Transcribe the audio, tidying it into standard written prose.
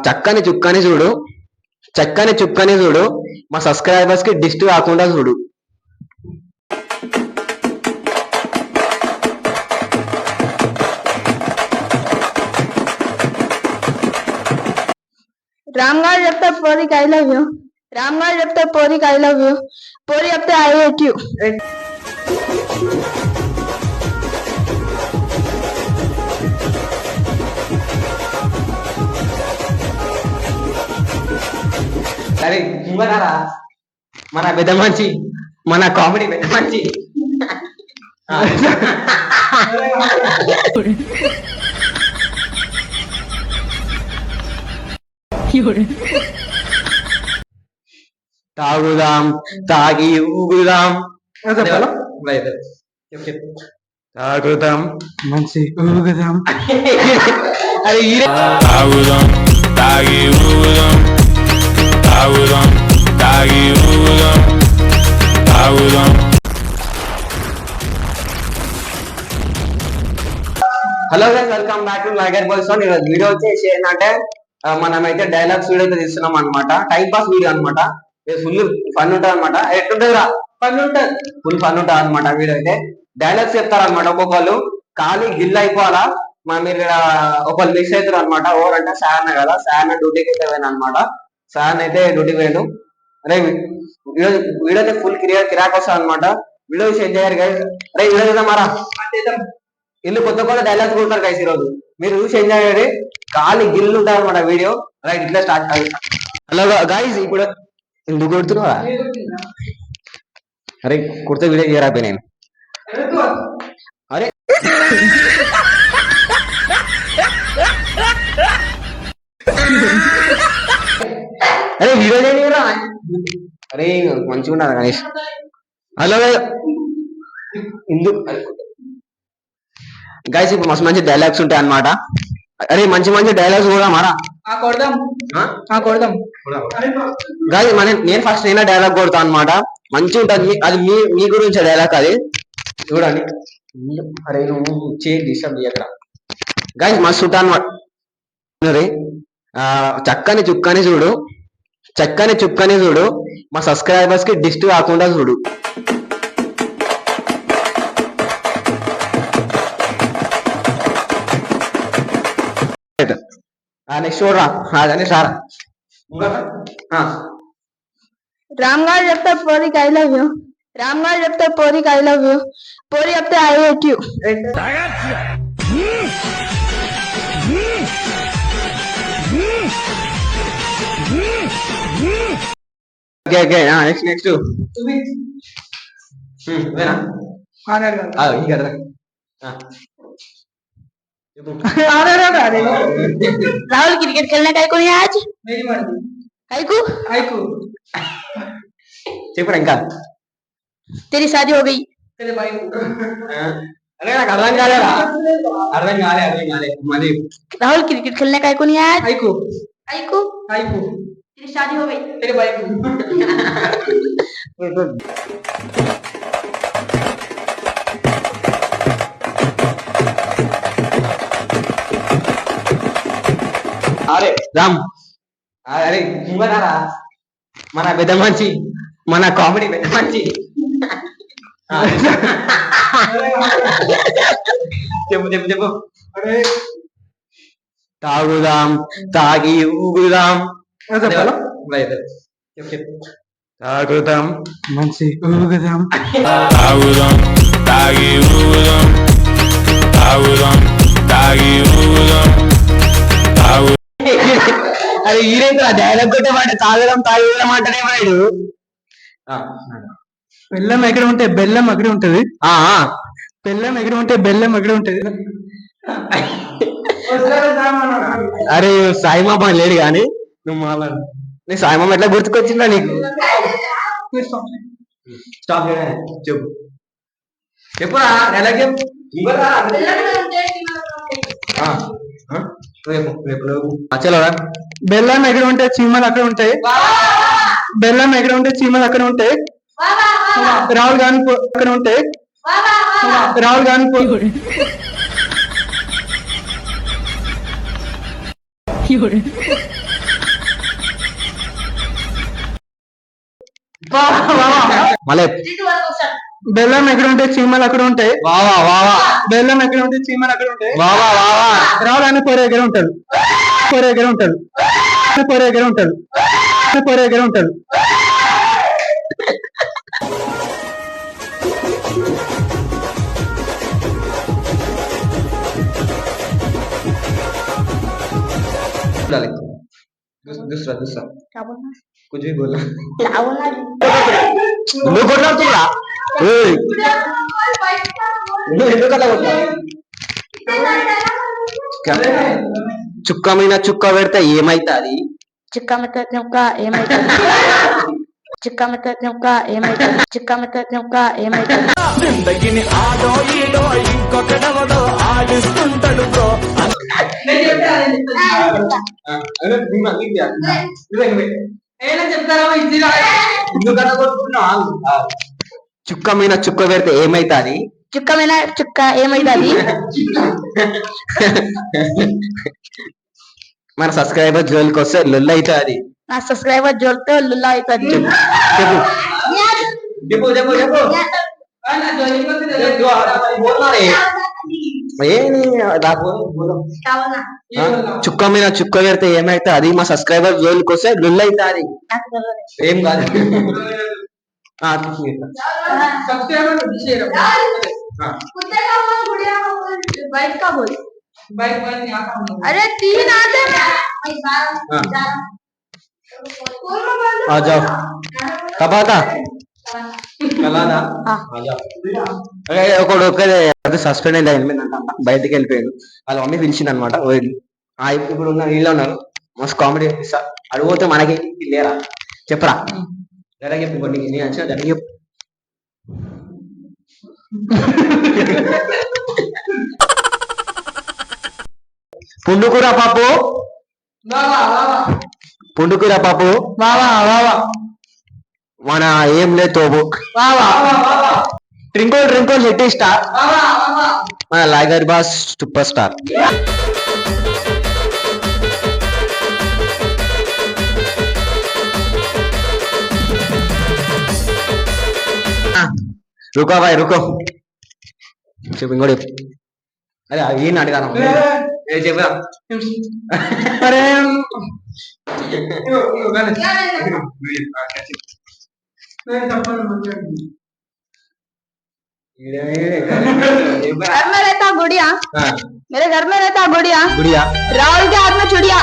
చక్కని చుక్కని చూడు, చక్కని చుక్కని చూడు, మా సబ్స్క్రైబర్స్ కి డిస్ట్ కాకుండా చూడు. राम गाड़ जब तक पोरी का आई लव यू, राम गाड़ जब तक पोरी का आई लव यू, पोरी अब तक आई हेट यू. అరే ముంగరారా మన పెద్ద మంచి, మన కామెడీ పెద్ద మంచి. తాగుదాం తాగి ఊగుదాం, తాగుదాం మంచి ఊగుదాం. అరే తాగుదాం తాగి ఊగుదాం, తాగుదాం తాగి ఊగుదాం, తాగుదాం. Hello guys, welcome back to Nagar boys. ఈరోజు వీడియో వచ్చేసి ఏంటంటే మనమైతే డైలాగ్స్ వీడియో అయితే తీస్తున్నాం అనమాట. టైం పాస్ వీడియో అనమాట. ఫుల్ ఫన్ ఉంటుంది అనమాట. ఎట్టుంటదిరా? ఫన్ ఉంటుంది, ఫుల్ ఫన్ ఉంటుంది అనమాట. వీడియో అయితే డైలాగ్స్ చెప్తారనమాట. ఒక్కొక్కళ్ళు ఖాళీ గిల్ అయిపోవాలా. మీరు ఒకళ్ళు మిస్ అవుతారు అనమాట. ఎవరంటే సాయన్న కదా, సాయన్న డ్యూటీకి అయితే పోయిన అనమాట. సాయన్న అయితే డ్యూటీకి పోయాడు. అరే వీడియో అయితే ఫుల్ కిరాక్ వస్తుంది అనమాట. వీడియో చూసి ఎంజాయ్ అయ్యారు గైస్. అరే వీడియో చూద్దామారా, ఇల్లు కొత్త కొత్త డైలాగ్స్ కొడతారు గైస్ ఈరోజు. మీరు చూసి ఎంజాయ్ అయ్యారు. ఖాళీ గిల్లు ఉంటారు అనమాట వీడియో. రైట్, ఇట్లా స్టార్ట్. హలో గైస్, ఇప్పుడు ఎందుకు కొడుతున్నావా? అరే కుర్త వీడియో చేయరాపోయి నేను. అరే అరే వీడియో చేయరా? అరే మంచిగా ఉన్నారు గణేష్. హలో ఎందుకు గైస్, ఇప్పుడు మస్తు మంచి డైలాగ్స్ ఉంటాయి అన్నమాట. అరే మంచి మంచి డైలాగ్స్ కూడా మారా కొడదాం. గైస్ నేను ఫస్ట్ నేనే డైలాగ్ కొడతా అనమాట. మంచిగా ఉంటుంది. అది మీ గురించి డైలాగ్ అది చూడండి. అరే నువ్వు డిస్టర్బ్ చేయక్కడ. గైస్ మస్తు ఉంటా అనమాట. చక్కని చుక్కని చూడు, చక్కని చుక్కని చూడు, మా సబ్స్క్రైబర్స్ కి డిస్ట్ కాకుండా చూడు. నెక్స్ట్ చూడరా, అదే సారా. राम गाड़ जब तक पोरी का आई लव यू, राम गाड़ जब तक पोरी का आई लव यू, पोरी अब तक I hate you. Next Rahul cricket खेलने का को नहीं आज? मेरी मर्जी. काईकू? काईकू. చెప్పరా ఇంకా? तेरी शादी हो गई. तेरे भाई. अरे నాకు అర్థం కాలేరా? అర్థం కాలే మరి. राहुल क्रिकेट खेलने का को नहीं आज? काईकू? काईकू? काईकू. तेरी शादी हो गई. तेरे भाई को. అరే రామ్, అరే ముంగరారా మన పెద్ద మంచి, మన కామెడీ పెద్ద మంచి. చెప్పు. తాగుదాం తాగి ఊగుదాం, తాగుదాం మంచి ఊగుదాం, తాగుదాం తాగి ఊగుదాం, తాగుదాం తాగి ఊగుదాం, తాగు. అది ఈరైతే డైలాగ్ కొట్టే వాడు తాగడం తాగడం అంటేనే వాడు. బెల్లం ఎక్కడ ఉంటే బెల్లం అక్కడే ఉంటది. బెల్లం ఎక్కడ ఉంటే బెల్లం అక్కడే ఉంటది. అరే సాయిమామ లేడు కానీ నువ్వు మాట్లాడు. నీ సాయిమామ ఎట్లా గుర్తుకొచ్చిందా నీకు? స్టాప్ చెప్పు, చెప్పురా డైలాగ్ చెప్పు. బెల్లం ఎక్కడ ఉంటే చీమలు అక్కడ ఉంటాయి. బెల్లం ఎక్కడ ఉంటే చీమలు అక్కడ ఉంటాయి. రాహుల్ గాంధీ అక్కడ ఉంటాయి. రాహుల్ గాంధీ మళ్ళీ బెల్లం ఎక్కడ ఉంటే చీమలు అక్కడ ఉంటాయి. వావా వావా బెల్లం ఎక్కడ ఉంటే చీమలు అక్కడ ఉంటాయి. వావా వావా రావడానికి పొర దగ్గర ఉంటాడు. పొర దగ్గర ఉంటాడు. పొర దగ్గర ఉంటాడు. పొర దగ్గర ఉంటాడు. दूसरा दूसरा कुछ भी बोला నువ్వు కొట్లాడుతున్నా నువ్వు ఎందుకు అలా కొట్టావు? చుక్క మీద చుక్క పెడితే ఏమైతుంది? చుక్క మీద చుక్క ఏమైతుంది? చుక్క మీద చుక్క ఏమైతుంది? చుక్క మీద చుక్క ఏమైతుంది? జిందగిని ఆడో ఈడో ఇంకొకడవడో ఆడిస్తుంటాడు బ్రో. చుక్క మీద చుక్క పెడితే ఏమైతుంది? చుక్క మీద చుక్క ఏమైతుంది? మన సబ్స్క్రైబర్ జోలికి వస్తే లొల్లు అవుతుంది. నా సబ్స్క్రైబర్ జోలితో లుల్లా అవుతుంది. చెప్పు చెప్పు చెప్పు చుక్క మీద చుక్క పెడితే ఏమైతే అది మా సబ్స్క్రైబర్ జోలికి వస్తే లొల్లు అవుతుంది. ఏం కాదు. अरे 3 आते हैं। आ जाओ कब आता కలానా ఒకడు ఒక్కడే సస్పెండ్ అయింది మీద బయటకు వెళ్ళిపోయాడు. వాళ్ళ మమ్మీ పిలిచింది అనమాట. ఇప్పుడు ఉన్న వీళ్ళు ఉన్నారు మస్తు కామెడీ చేపిస్తా. అడిగిపోతే మనకి లేరా చెప్పరా జరగ చెప్పు కొన్ని నీ వచ్చిన జరగ చెప్పు. పుండుకూర పాపు పుండుకూర పాపు మన ఏం లేదు తోపు ట్రింకోల్ ట్రింకోల్ హిట్ స్టార్ మన లైగర్ బాస్ సూపర్ స్టార్. रुको भाई रुको చెప్పు ఇంకోటి అరే ఏం అడిగాను చెప్పా అరే घर में रहता गुड़िया, मेरे घर में रहता गुड़िया, गुड़िया राहुल के हाथ में चुड़िया.